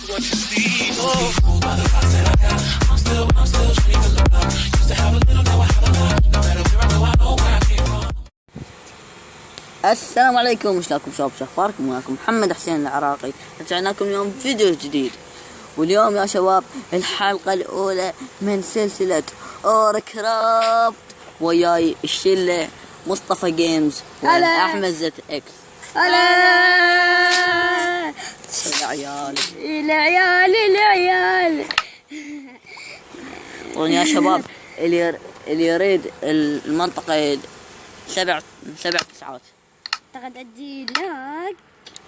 السلام عليكم، وش لكم شباب؟ شو اخباركم؟ معكم محمد حسين العراقي. رجعنا لكم اليوم فيديو جديد، واليوم يا شباب الحلقة الأولى من سلسلة اوركرافت وياي الشلة مصطفى جيمز وأحمد زت اكس. هلا العيال العيال طبعا يا شباب اللي يريد المنطقة 7 9. اعتقد ادي لك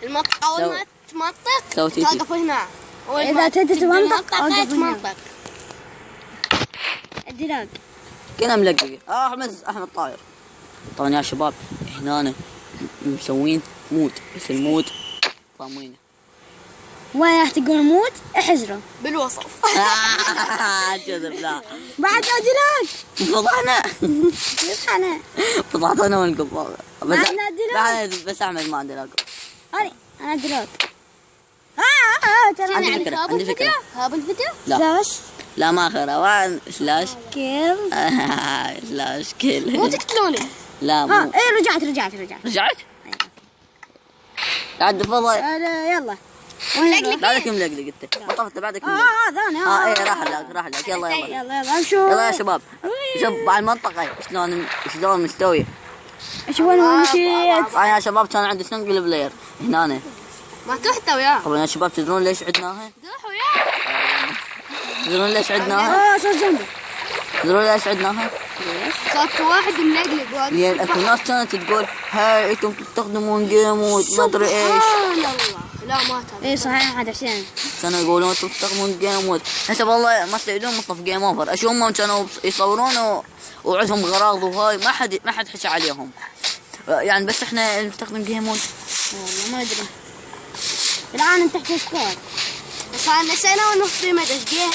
المنطقة أول ما تمنطق سوتي توقف هنا. اذا تبي تمنطق اوقف هنا. تمنطق. ادي لك كنا ملقي احمد طاير. طبعا يا شباب هنا مسوين مود، بس المود فاهمينه. وين راح تقول موت؟ احجره بالوصف. كذب لا بعد ادي لك فضحنا انا فضحت انا والقبار ما عندنا دلوقتي. بس احمد ما عنده لاقب. انا ادي لك ترى عندي فكرة عندي فكرة. هاب الفيديو. لا سلاش لا ما وين سلاش كيل سلاش كيل. مو تقتلوني. لا ها مو ايه رجعت رجعت عاد فضل. يلا بعدك ملقلق انت ما طفت بعدك ملقلق. هذا انا ايه راح لك يلا يلا نشوف يلا يا شباب. شوف على المنطقة شلون مستوي. شوف وين ما مشيت. طبعا يا شباب كان عندي سنجل بلاير هنا. ما تحتى وياه. طبعا يا شباب تدرون ليش عدناها؟ روح وياه. تدرون ليش عدناها؟ صار جنبي تدرون ليش عدناها؟ صوت واحد ملقلق. لأن اكو ناس كانت تقول هاي انتم تستخدمون جيمود ما ادري ايش. سبحان الله. لا ما تابع. ايه صحيح هذا حسين كانوا يقولون انتم تستخدمون جيمود. حسب والله ما يستعيدون مصطفى جيم اوفر. اشوف هم كانوا يصورون وعندهم غراض وهاي ما حد حكى عليهم يعني، بس احنا نستخدم جيمود. والله ما ادري. الان انت تحت سكور. صار لنا سنة ونص بما دشقيت.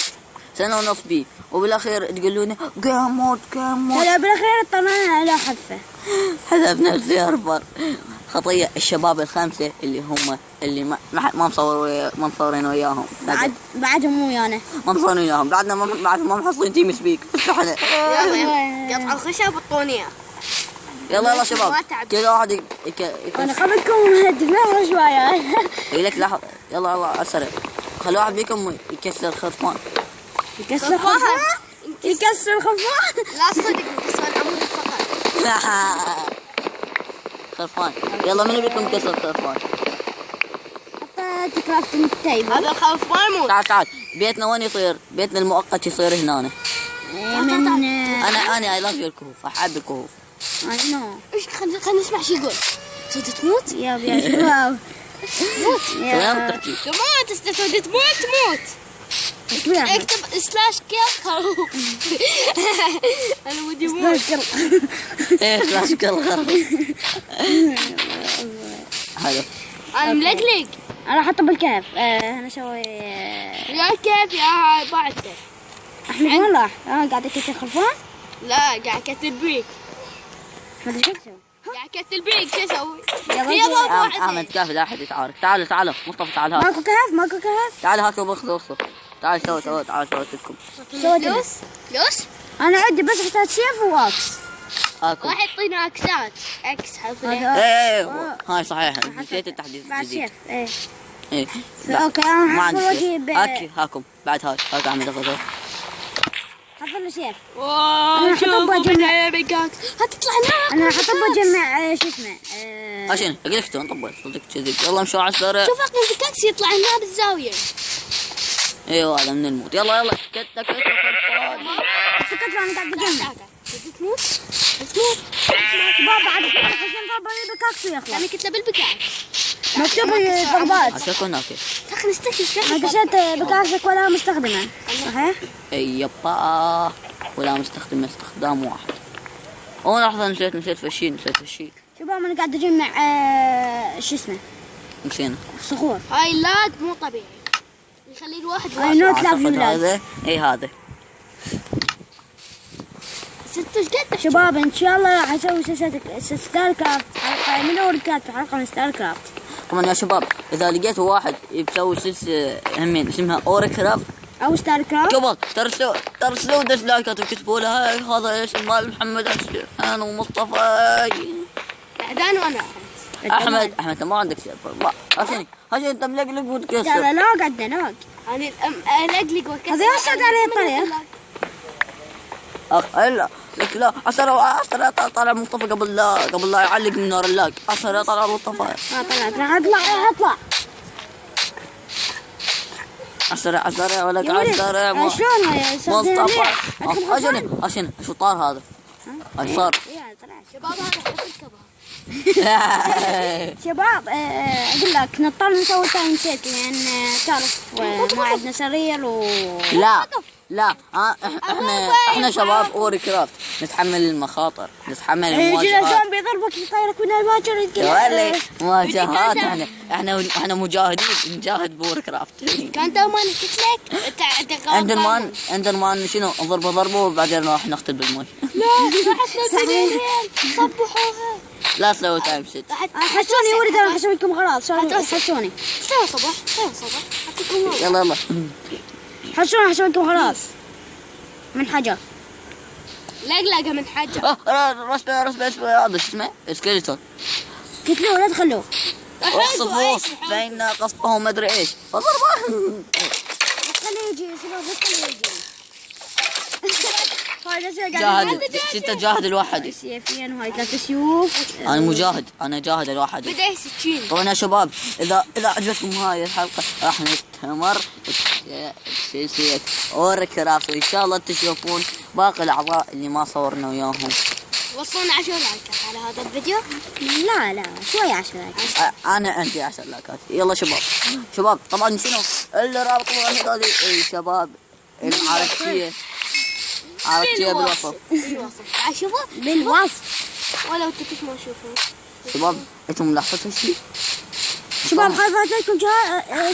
سنة ونص بي وبالاخير تقولون جيمود. هلا بالاخير طلعنا على حذفه. حذفنا السيرفر. خطية الشباب الخمسة اللي هم اللي ما مصورين وياهم. بعدهم مو ويانا. ما مصورين وياهم. بعدنا ما محصلين تيم سبيك. بس احنا يلا قطع الخشب والطونية. يلا شباب كذا واحد انا قبلكم هدفنا شويه. اي لك لاحظ. يلا اسرع. خلي واحد بيكم يكسر خرفان. يكسر خرفان. يكسر خرفان. لا صدق يكسر العمود فقط. خرفان. يلا من بيكم يكسر خرفان؟ حتى كرافتنج تيبل. هذا الخوف ما يموت. تعال بيتنا وين يصير؟ بيتنا المؤقت يصير هنا. من انا اي لاف الكهوف. احب الكهوف. اي نو. ايش خلينا نسمع شو يقول. صوت تموت؟ يا شباب موت. كلام تحكي. ما تستفيد تموت. اكتب سلاش كيل خروف. انا ودي موت. ايه سلاش كل خروف. حلو. انا ملقلق. انا احطه بالكهف. انا اسوي يا كيف يا بعد. احمد وين راح؟ قاعد يكسر خرفان؟ لا قاعد كتل بيك. احمد ايش تسوي؟ قاعد كتل بيك شو اسوي؟ يلا احمد كافي لا احد يتعارك. تعالوا مصطفى تعال هاك. ماكو كهف؟ تعال هاك وبخذ. تعال سووا تعال لكم. لوس انا عندي بس احتاج سيف وواكس. هاكم. راح يعطينا اكسات اكس حرف ايه هاي صحيح نسيت التحديث بعد الجديد. سيف ايه اوكي انا ما حفظ عندي اجيب هاك هاكم بعد هاك احمد اخذه. حفظ له سيف. واو شوفوا من عيبك هتطلع نار. انا حطب بجمع شو اسمه عشان اقول لك نطبق صدق كذب. يلا مشوا على السريع. شوف اقوى بيكاكس يطلع لنا بالزاويه. ايوه هذا من الموت. يلا كتة خرفان. سكت له انا قاعد اجمع. تموت بابا عاد حسين بابا البكاكس يخلص. انا كنت بالبكاكس مكتوب ضربات. عشان هناك. خلينا نستكشف. انا دشيت بكاكسك ولا مستخدمه صحيح؟ اي يبا ولا مستخدم استخدام واحد. لحظة نسيت في الشيء. شباب انا قاعد اجمع شو اسمه نسينا. صخور. هاي لاج مو طبيعي يخلي الواحد هاي نوت لاف أعتقد يولاد. هذا اي هذا. ست ايش قد شباب ان شاء الله راح اسوي سلسله ستار كرافت حلقه من اول كانت حلقه من ستار كرافت. طبعا يا شباب اذا لقيت واحد يسوي سلسله همين اسمها اوركرافت او ستار كرافت. قبل ترسلوا ديسلايكات وكتبوا له هاي هذا اسم مال محمد حسين ومصطفى اعدان وانا احمد ما عندك سيرفر عشان انت ملقلق لا وتكسر. لا لا قعدنا لا انا اقلق واكسر. هذا يصعد عليه الطريق. الا لك لا عسر طلع مصطفى قبل لا يعلق من نار اللاج. عسر طلع مصطفى طلعت راح اطلع عسر ولك عسر شلون مصطفى عشان شو طار هذا صار شباب هذا حط الكباب. شباب اقول لك نضطر نسوي تايم سيت لان تعرف ما عندنا سرير لا احنا شباب اوري كرافت نتحمل المخاطر نتحمل المواجهات. زومبي يضربك يطيرك من الباجر يا مواجهات احنا مجاهدين نجاهد بور كرافت. كان دوما نكتلك اندرمان شنو ضربه وبعدين راح نقتل بالموي. لا صحيح صبحوها. لا تسوي تايم سيت. حسوني ولد انا حسوي لكم خلاص حسوني سوي صباح اعطيكم يلا حسوني حسوي لكم خلاص من حجر. لقلقه من حجر. رسبي هذا شو اسمه سكيلتون. قتلوه لا تخلوه. اخصفوه فإن قصفه ما ادري ايش. خليه يجي شباب خليه يجي. جاهد الواحد. سيفين وهاي 3 سيوف. انا جاهد الواحد. بدأ سكين. طبعا يا شباب اذا عجبتكم هاي الحلقه راح نستمر سلسله اوري كرافت وان شاء الله تشوفون باقي الاعضاء اللي ما صورنا وياهم. وصلنا 10 لايكات على هذا الفيديو. لا شوي 10 لايكات. انا عندي 10 لايكات. يلا شباب طبعا شنو اللي رابط هذه شباب العرفتيه بالوصف. شوفوا بالوصف ولو تكش ما تشوفون. شباب انتم ملاحظين شيء؟ شباب خلفت لكم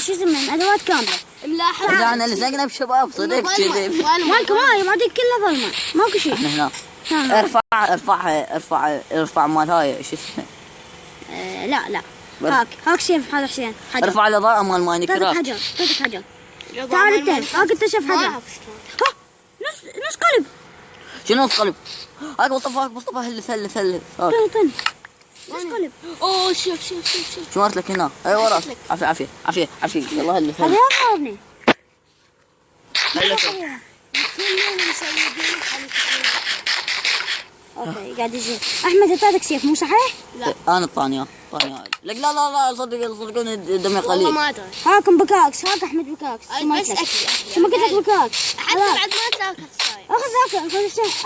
شو اسمه ادوات كامله. ملاحظ اذا انا لزقنا بشباب صدق كذب. مالكم هاي ما ديك كلها ظلمه ماكو شيء. احنا هنا ارفع مال هاي شو اسمه. لا هاك سيف هذا حسين حجر. ارفع الاضاءه مال ماينكرافت. حجر تعال انت هاك اكتشف حجر. نص قلب. شنو نص قلب؟ هاك مصطفى هل طن نص قلب. اوه شوف شو مرت لك هنا؟ اي وراك. عافيه يلا هل هذا يضربني. اوكي قاعد يجي احمد اعطيتك سيف مو صحيح؟ لا انا الثانيه لك لا صدقوني دمي قليل. والله ما ادري. هاكم بكاكس هاك احمد بكاكس. بس اكل شو ما قلت لك بكاكس حتى بعد ما تلاقي الصاير. اخذ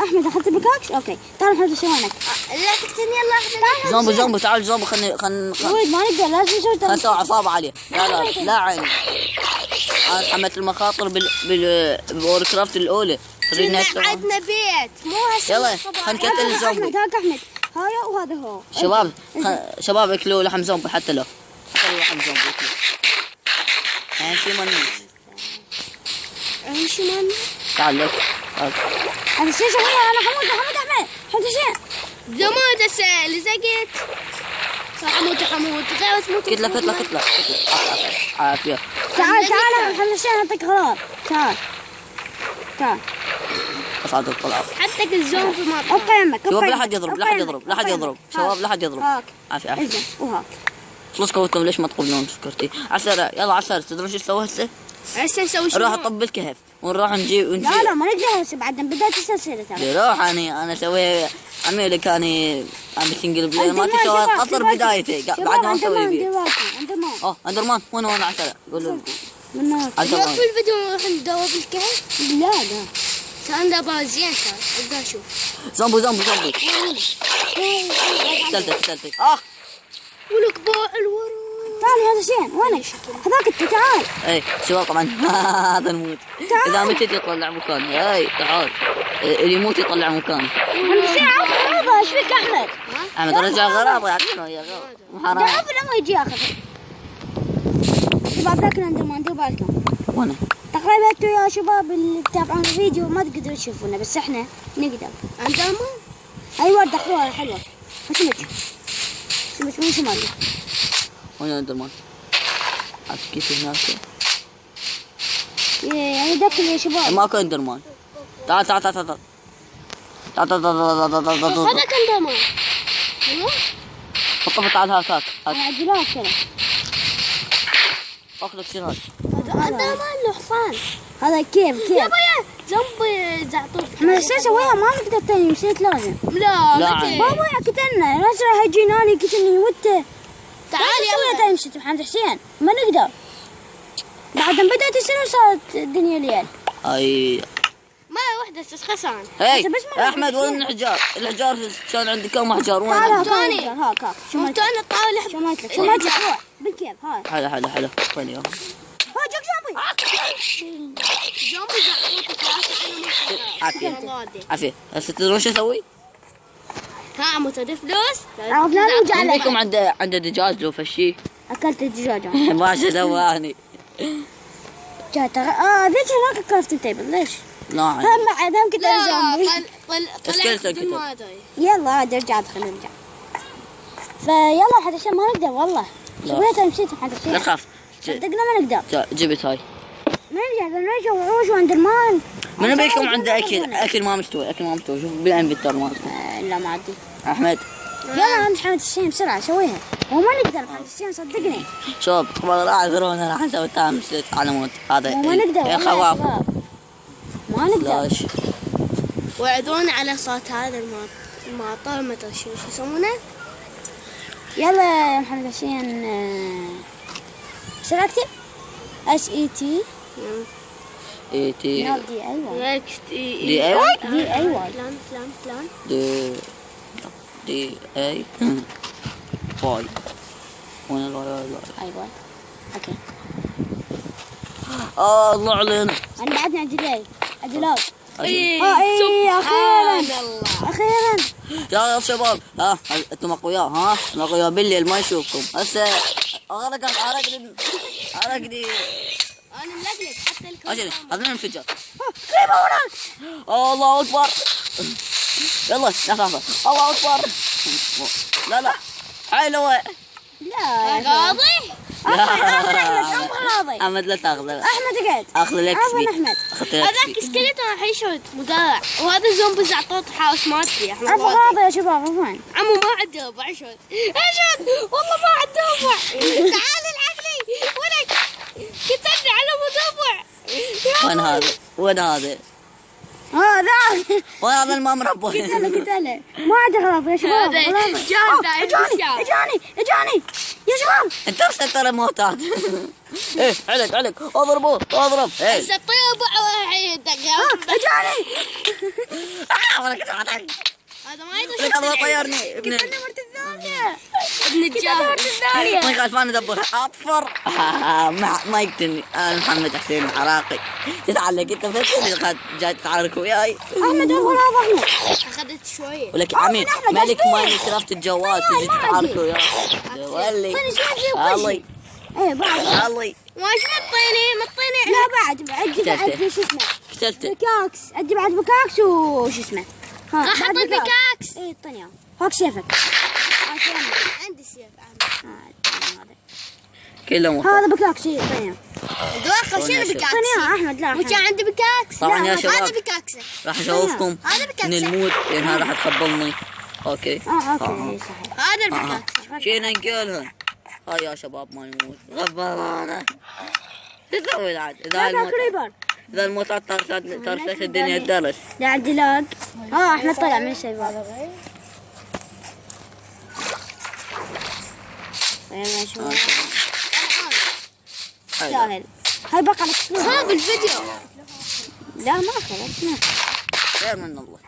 احمد اخذت بكاكس. اوكي تعال نحط سوينك. لا تقتلني يلا زومبي تعال زومبي خلني ولد ما نقدر لازم نسوي نسوي عصابه عاليه. لا عيني انا تحملت المخاطر بالوركرافت الاولى. عندنا بيت مو هسه. يلا خلينا نقتل الزومبي. هاك احمد هاي وهذا هو. شباب اكلوا لحم زومبي حتى لو لحم زومبي اكلوا. يعني شي ما نموت. تعال لك هذا شو سوي انا حمود احمد حمود شيء. زمود هسه لزقت. حمود كتلة عافية. تعال خلي شيء نعطيك غرار. تعال اصعد الطلعة. حتى الزومبي ما ابقى يمك. شباب لا حد يضرب شباب لا حد يضرب. عافية وهاك خلص كوتكم ليش ما تقبلون سكرتي. عسر يلا عسر تدرون شو نسوي هسه نسوي شنو؟ نروح نطب الكهف ونروح نجيب لا ما نقدر هسه بعد بداية السلسلة ترى. روح انا اسوي عمي لك انا سنجل بلاي ما تسوي قصر بدايته بعد ما اسوي فيه. اندرمان وين عسر قول له في الفيديو راح ندور بالكهف. لا كان ده زين صار. ابدا اشوف زومبي قتلتك ولك باع الورا. تعال هذا زين وينك؟ هذاك انت تعال. اي شباب طبعا هذا الموت. اذا متت يطلع مكان. اي تعال اللي يموت يطلع مكان. زين عوض ايش فيك احمد رجع غراض يعطينا يا حرام. تعرف لما يجي ياخذ شباب ذاك الاندرمان ديروا بالكم. وانا تقريبا انتوا يا شباب اللي تتابعون الفيديو ما تقدروا تشوفونا بس احنا نقدر. اندرمان ايوه دخلوها حلوه. اسمك مو شمال. وين اندرمان؟ عسكيت هناك يعني ذاك يا شباب. ماكو اندرمان. تعال تعال تعال تعال تعال تعال تعال تعال تعال تعال. هذا كان دمان. فقط تعال هاك هاك هاك. عجلات كذا. اخذك شنو هذا؟ هذا دمان له حصان. هذا كيف يا بيا زومبي زعطوط. احنا لسه سويها ما نقدر تاني نسيت لازم. لا لا متى؟ بابا يا كتلنا لازم هجينا لي كتلني وانت. تعال سويها يلا. تاني مشيت محمد حسين ما نقدر. بعد ما بدأت السنة صارت الدنيا ليل. اي ما وحدة خسان. هي بس ما احمد وين الحجار؟ الحجار كان عندي كم حجار وين؟ تعال هاك توني. هاك هاك شو ما مفتوحنا الطاولة. شو ما لك شو ما لك روح بالكيف هاي حلو حلو حلو وين يا ها جاك جنبي. زومبي زعطوط. عافية عافية هسه تدرون شو اسوي؟ ها متدفلوس. عرفنا نرجع لك. عندكم عنده دجاج لو فشي اكلت الدجاجة. ماشي دواني جات ليش هناك كرافتنج تيبل ليش؟ لا هم بعد هم كنت لا ارجع اسكلت الكتب. يلا عاد ارجع خلينا نرجع. فيلا حتى عشان ما نقدر والله. لا. سويت مشيت حتى لا شيء. تخاف صدقنا ما نقدر. جبت هاي نرجع وعوش واندرمان. من بيكم عنده اكل ما مستوي شوف بالانفنتور مالته لا ما عندي. احمد يلا امس حمد الشين بسرعة سويها. هو ما نقدر حمد الشين صدقني. شوف والله راح اعذرونا راح نسوي تام على موت هذا هو ما نقدر يا والله خواف شباب. ما نقدر. لاش وعدونا على صوت هذا المعطر ما ادري شو يسمونه. يلا يا محمد حسين بسرعة اكتب SET اي تي نو دي اي واي دي اي واي دي اي واي فلان دي اي واي وين الواي اي واي اوكي. الله علينا انا بعدني عجلات اي اخيرا يا شباب ها انتم اقوياء ها اقوياء بالليل ما يشوفكم هسه اغرق ارقدي انا ملقلق حتى اجل الكل. هذا انفجار قريبة وراك. الله اكبر يلا لحظه الله اكبر لا حلوه لا قاضي. راضي. احمد لا تاخذ احمد قعد. اخذ لك عفوا سبيك احمد. اخذت لك هذاك سبيك سكليتون راح يشوت مدارع وهذا زومبي زعطوط حاوس ما ادري احنا عفوا راضي يا شباب عفوا. عمو ما عنده ربع اشهد والله ما عنده ربع. تعال العقلي ولك كتبني على مدبع. وين هذا ذاك وين هذا المام ربه قتله ما عاد خلاص يا شباب. هذا خلاص. جان اجاني يا شباب. انت ارسل ترى موتات ايه علق اضربه اضرب ايه هسه طيبع واحد. اجاني انا كنت عطاك هذا ما يدري لك الله طيرني ابن مرت الثانية. ابن الجاهل. ما يخالف انا ادبر اطفر ما يقتلني انا محمد حسين العراقي تتعلق انت بس جاي تتعارك وياي احمد عفوا راضي احمد. اخذت شويه. ولك عمي أحمد مالك أحمد. ماين كرافت الجوال تجي تتعارك وياي ولي طيني شوي زي الله ايه بعد. الله وايش مطيني لا بعد عندي شو اسمه قتلته بكاكس. عندي بعد بكاكس وش اسمه. راح بعد اعطي بكاكس. ايه طنيا هاك سيفك. عندي سيف. كلهم هذا بكاكس ايه طنيا. اتوقع شنو بكاكس؟ طنيا احمد لا مو كان عندي بكاكس. طبعا يا هذا شباب بكاكسه. راح اشوفكم هذا بكاكسه. من الموت لان هذا راح تقبلني اوكي اوكي صحيح. هذا البكاكسه. شينا نقولها هاي يا شباب ما نموت غبرانا شو تسوي عاد هذا كريبر. اذا الموتات ترست الدنيا الدرس لا عندي لاج. احمد طلع من السيفات. يلا نشوف. سهل. هاي بقى على هذا الفيديو. لا ما خلصنا. خير من الله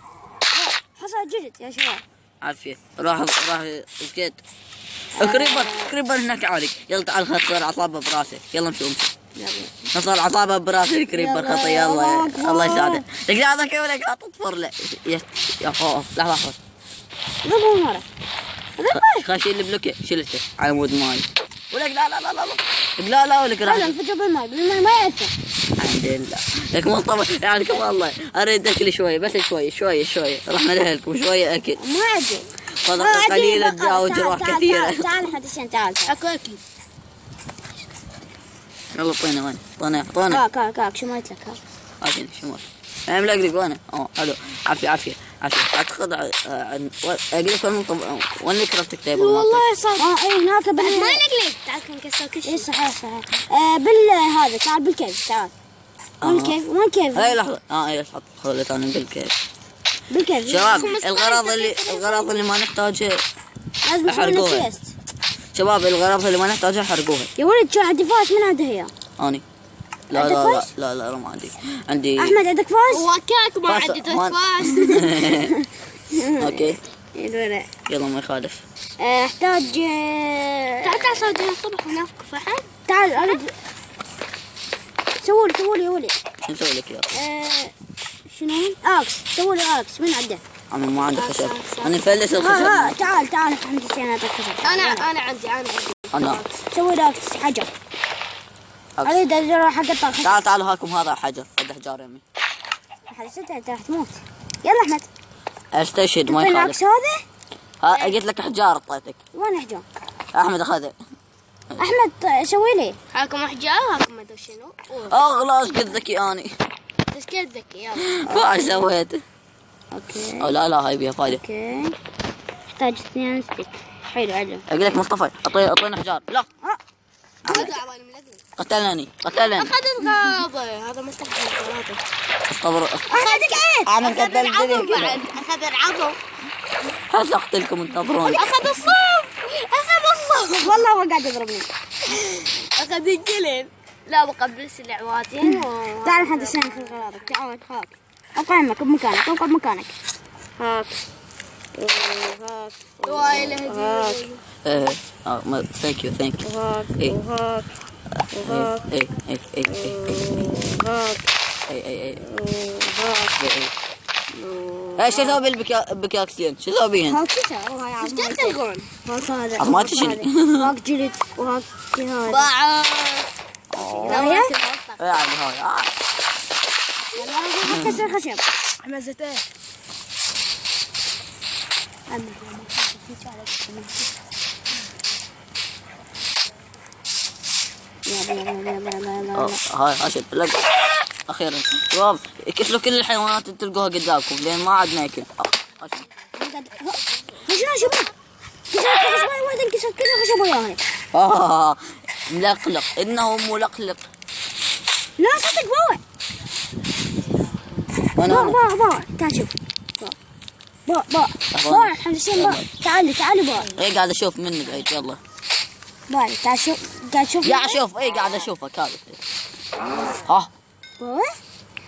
حصل جلد يا شباب. عافية راح سكيت كريبر هناك عالق يلا تعال خسر عصابة براسه يلا نشوف يلا. خسر عصابة براسه الكريبر يلا، خطي يلا أكبر. الله يساعده لك هذا كيف لك لا تطفر له يا خوف لحظة ضربه مرة. خاشين البلوكي شلته على مود ماي ولك لا ولك راح هذا انفجر بالماء ما يأثر. الحمد لله لك مصطفى يعني كم والله اريد اكل شوي بس شوي رحنا لكم شويه اكل ما عندي. صدقه قليله تجاوز جروح كثيره تعال حد الشين تعال. اكو اكل. يلا اعطيني وين اعطيني هاك شميت لك هاك. اعطيني شمال. ملقلق وين؟ حلو. عافية اعتقد اقول لك وين الكرافتنج تيبل مالتك؟ والله صار اي هناك ما لقلق. تعال نكسر كل شيء. اي صحيح. هذا تعال بالكيف تعال. وين كيف؟ اي لحظة اي حط خذ ثاني بالكيف. بالكيف شباب الغراض اللي ما نحتاجها لازم نسوي احرقوها. تيست. شباب الغراض اللي ما نحتاجها حرقوها. يا ولد شو عندي فاس من عنده هي؟ اني عندك فاس؟ لا ما عندي احمد عندك فاس؟ وكاك ما فاس- عندي ما- فاس. اوكي يلا يلا ما يخالف. احتاج تعال سوي الصبح ونافك فحم. تعال ارد سووا لي يا ولد. شو نسوي لك يا اخي؟ شنو؟ اكس سووا لي اكس من عنده؟ انا ما عندي خشب. انا مفلس ها الخشب. تعال الحمد لله انا اعطيك خشب. انا عندي انا سوي لي اكس حجر. أكس. اريد اروح اقطع خشب. تعالوا هاكم هذا حجر. قد حجار يمي. حسيت انت راح تموت. يلا احمد. استشهد ما فين يخالف. الاكس هذا؟ قلت لك حجار اعطيتك. وين حجر؟ احمد اخذه. احمد سوي لي. هاكم احجار هاكم ما ادري شنو. اغلاش قد ذكي اني. بس كذا ذكي يلا. ما ايش سويت؟ اوكي او لا هاي بيها فايده. اوكي احتاج 2 ستيك. حلو اقول لك مصطفى اعطينا حجار. لا هذا عوالي ملقلق. قتلني اخذ الغابة. هذا مستحيل ثلاثة. اصطبر. اخذك عيد. انا اخذ العظم قتلتني بعد. اخذ العظم. هسه اقتلكم انتظروني. اخذ الصوب. اخذ الصوب. والله هو قاعد يضربني. اخذ القلم. لا بقبل العواتين. تعال الحين دشين في غراضك. تعال هاك. اقيمك بمكانك. اوقف بمكانك. هاك. هاك. وايل هدي. ثانك يو وهاك إيه. وهاك وهاك وهاك وهاك. ايش اسوي بالبكاكسين؟ شو اسوي بيهن؟ هاك شو وهاي ايش تلقون؟ هاك هذا ما تشيل. هاك جلد وهاك هذا. باع. وهي؟ يعني هاي يلا كسر خشب. حمزته. هاي عشان لقى اخيرا شباب كسروا كل الحيوانات اللي تلقوها قدامكم لين ما عاد ناكل. شنو كسرت خشب واحد كسرت كل الخشب وياها. ملقلق انه ملقلق. لا صدق بوع وانا تعال شوف باع حمسين باع. تعالي باع. ايه قاعد اشوف من بعيد. يلا باع تعال شوف قاعد اشوف. ايه قاعد اشوفك هذا. ها باع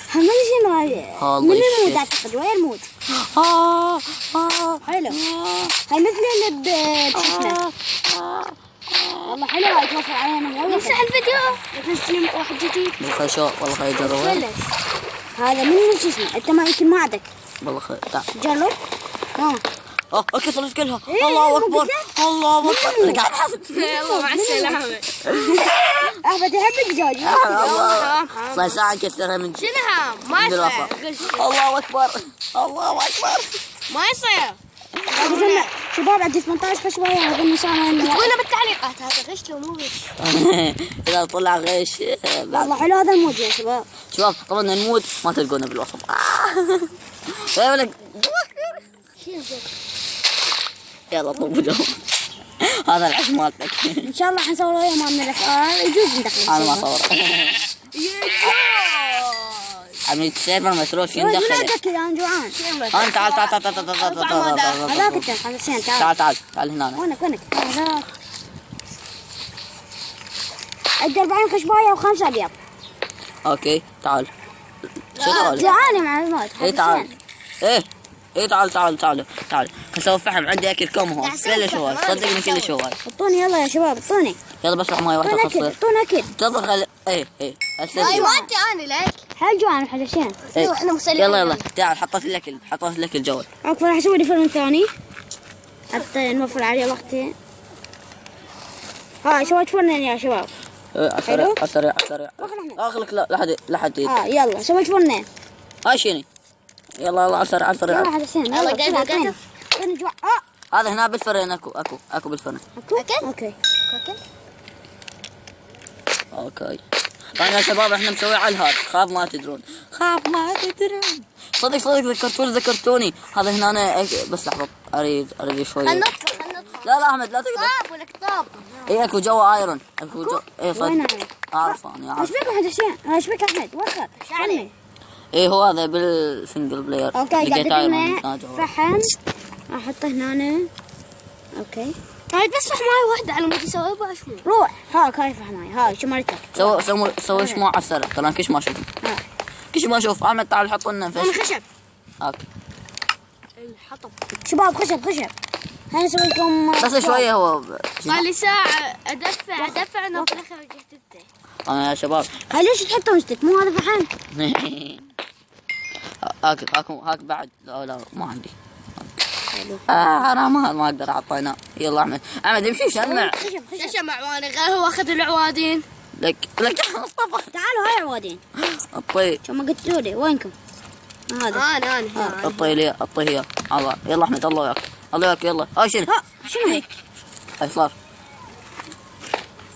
حمل شنو هذا من الشيء. المود اعتقد وين المود. حلو هاي مثل اللي بشفنا. والله حلو هاي توفر علينا والله. نمسح الفيديو. نسلم واحد جديد. بالخشاء والله خير جربه. بلش هذا من شو اسمه انت ما يمكن ما عندك. والله خير تعال. جرب كسرت كلها. إيه، الله مو اكبر قلت الله اكبر. منو؟ أنا قاعد احسب. يلا مع السلامة. احمد يحب الدجاج. الله صار ساعة كسرها من جد. شنو ما يصير. الله اكبر الله اكبر. ما يصير. شباب عندي 18 خشبه هذا النساء قولنا بالتعليقات هذا غش لو مو غش. اذا طلع غش والله حلو هذا المود يا شباب. شباب طبعا نموت ما تلقونا بالوصف. يا ولد يلا طب جو. هذا العش مالتك. ان شاء الله حنسوي له يوم من الافعال يجوز ندخل. انا ما صور. عملت سيفر مسروق في لا ندخله. كذا انا جوعان. تعال تعال تعال تعال تعال تعال هذاك انت خلصين تعال تعال تعال هنا. وينك هذاك. عندي 40 خشبايه و5 ابيض. اوكي تعال. شو تعال؟ جوعان مع الموت. ايه تعال. ايه تعال نسوي فحم. عندي اكل كم هون كل شوال. صدقني كل شوال. اعطوني يلا يا شباب اعطوني. يلا بس ماي واحده خاصه. اعطوني اكل. تضغط ايه اي ما انت انا لك. حل جوعان حلشين. احنا مسلمين. يلا تعال حطيت لك الجوال. اوكي راح اسوي لي فيلم ثاني حتى نوفر عليه وقتي. سويت فرنين يا شباب. حلو. اسرع اغلق لا حد يلا سويت فرنين. هاي شنو. يلا اسرع يلا حلشين يلا قاعد انا جوع. هذا هنا بالفرن اكو بالفرن. اوكي. اوكي طبعا يا شباب احنا مسوي على الهاد، خاف ما تدرون، خاف ما تدرون. صدق ذكرتوني هذا هنا. أنا بس لحظة اريد شوي. خلنا ندخل. لا احمد لا تقدر. طاب ولك طاب. اي اكو جوا ايرون، اكو جو. اي صدق وين اعرف انا ايش اعرف. بك واحد حسين؟ ايش بك احمد؟ وصل عليه. اي هو هذا بالسنجل بلاير. اوكي قاعد لقيت ايرون لنا هنا جوا. فحم احطه هنا. اوكي هاي بس فحماية واحدة على مود يسوي بها شو. روح هاي فحماي هاي شمرتك. سوي شموع على السرة. ترى كش ما اشوف. ها. كش ما اشوف. احمد تعال حط لنا انا فش. خشب اوكي. الحطب. شباب خشب هاي نسوي لكم بس شوية هو. صار لي ساعة ادفع انا في الاخر رجعت انت. انا يا شباب. هاي ليش تحطون ستيك؟ مو هذا فحم. هاك بعد. لا ما عندي. حرام هذا ما اقدر اعطينا. يلا احمد امشي شمع. خشب شمع وانا غير هو اخذ العوادين. لك مصطفى. تعالوا هاي عوادين. الطي شو ما قلتوا لي وينكم؟ هذا انا الطي لي الطي هي. يلا احمد الله وياك يلا. هاي شنو؟ شنو هيك؟ هاي صار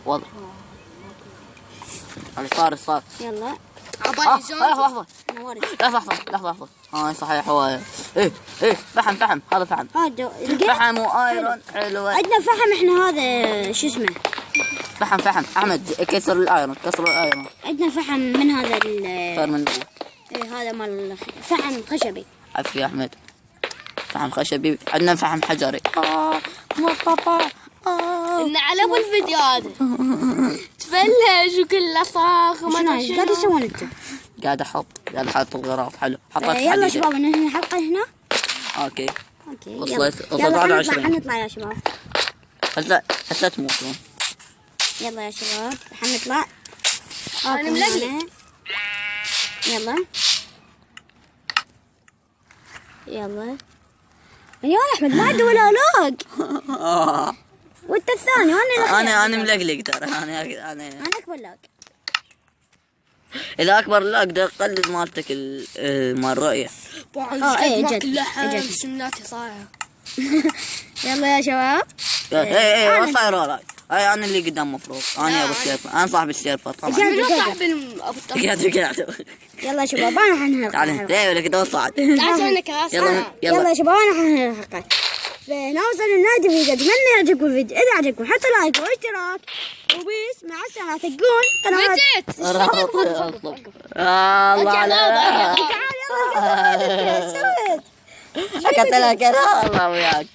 وضع. هاي صار. يلا عبالي زون. لحظة. هاي صحيح هو. ايه فحم هذا فحم. هذا فحم وايرون حلوة. عندنا فحم احنا هذا شو اسمه؟ فحم احمد كسر الايرون. عندنا فحم من هذا صار من ايه هذا مال فحم خشبي. عفوا يا احمد. فحم خشبي. عندنا فحم حجري. مصطفى. ان على ابو الفيديو هذا تفلج وكله صاخ وما شنو ادري قاعد شنو. تسوون انتم؟ قاعد احط الغراف. حلو حطيت يلا حديدة. شباب ننهي الحلقة هنا. اوكي اوكي وصلت يلا 21. حنطلع يا شباب. هسه تموتون. يلا يا شباب حنطلع. أنا ملقلق. يلا يا احمد ما عنده ولا لوج. وانت الثاني وانا انا ملقلق ترى. انا اكبر لوج. اذا اكبر لا اقدر اقلد مالتك مال رؤية. ايه جد لحم سناتي صايعة. يلا يا شباب. ايه ما صاير وراي. انا اللي قدام مفروض. انا ابو السيرفر. انا صاحب السيرفر طبعا. منو صاحب ابو الطبق؟ قاعد يلا يا شباب انا حنهي تعال الحلقة. ليه ولا كده صعد. تعال سوي لنا كراسي. يلا يا شباب انا حنهي الحلقة. فهنا وصلنا لنهاية الفيديو. اتمنى يعجبكم الفيديو. اذا عجبكم حطوا لايك واشتراك وبيس. مع السلامة. تلقون قنوات. بديت. الله عليك. تعال يلا سويت. اكلت لك الله وياك.